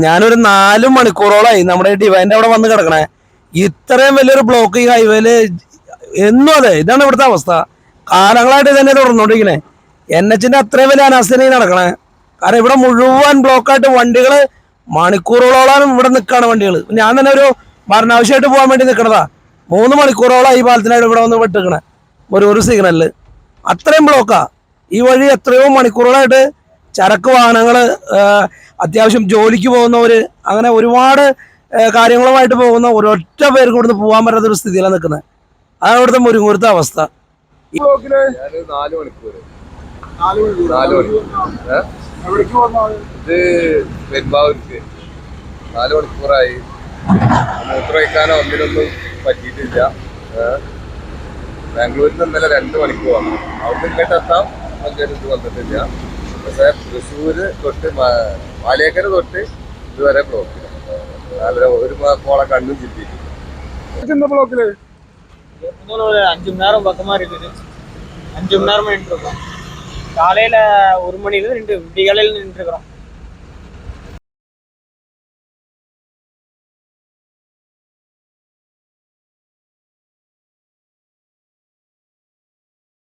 ഞാനൊരു 4 മണിക്കൂറോളായി നമ്മുടെ ഡിവൈൻ്റെ അവിടെ വന്ന് കിടക്കണേ. ഇത്രയും വലിയൊരു ബ്ലോക്ക് ഈ ഹൈവേയില് എന്നും അതെ. ഇതാണ് ഇവിടുത്തെ അവസ്ഥ. കാലങ്ങളായിട്ട് തന്നെ തുടർന്നുകൊണ്ടിരിക്കണേ. NH-ന്റെ അത്രയും വലിയ അനാസ്ഥനായി നടക്കണേ. കാരണം ഇവിടെ മുഴുവൻ ബ്ലോക്കായിട്ട് വണ്ടികള് മണിക്കൂറുകളോളം ഇവിടെ നിൽക്കുകയാണ് വണ്ടികൾ. ഞാൻ തന്നെ ഒരു മരണാവശ്യമായിട്ട് പോകാൻ വേണ്ടി നിൽക്കണതാ. 3 മണിക്കൂറോളം ഈ പാലത്തിനായിട്ട് ഇവിടെ വന്ന് വിട്ടിക്കണേ ഒരു സിഗ്നലില്. അത്രയും ബ്ലോക്കാ ഈ വഴി. എത്രയോ മണിക്കൂറുകളായിട്ട് ചരക്ക് വാഹനങ്ങൾ, അത്യാവശ്യം ജോലിക്ക് പോകുന്നവര്, അങ്ങനെ ഒരുപാട് കാര്യങ്ങളുമായിട്ട് പോകുന്ന ഒരൊറ്റ പേർക്ക് ഇവിടുന്ന് പോകാൻ പറ്റാത്തൊരു സ്ഥിതിയിലാണ് നിൽക്കുന്നത്. അതാണ് ഇവിടുത്തെ മുരുങ്ങൂരത്തെ അവസ്ഥ. ഇത് പെരുമ്പാവൂർക്ക് 4 മണിക്കൂറായി. മൂത്ര വയ്ക്കാനോ ഒന്നിനൊന്നും പറ്റിയിട്ടില്ല. ബാംഗ്ലൂരിൽ നിന്ന് ഇന്നലെ 2 മണിക്കൂറാണ്. അവിടെ ഇങ്ങോട്ടെത്താം അങ്ങനൊന്നും വന്നിട്ടില്ല. പക്ഷേ തൃശ്ശൂര് തൊട്ട് മാലിയേക്കര തൊട്ട് ഇതുവരെ ബ്ലോക്ക്. ഒരു போல கண்ணும் சித்திட்டு. இந்த ப்ளாக்ல 5 மணி நேரம் பக்கமா இருக்குது. 5 மணி நேரமா நின்று இருக்கோம். காலையில 1 மணில இருந்து விடிகாலையில நின்று இருக்கிறோம்.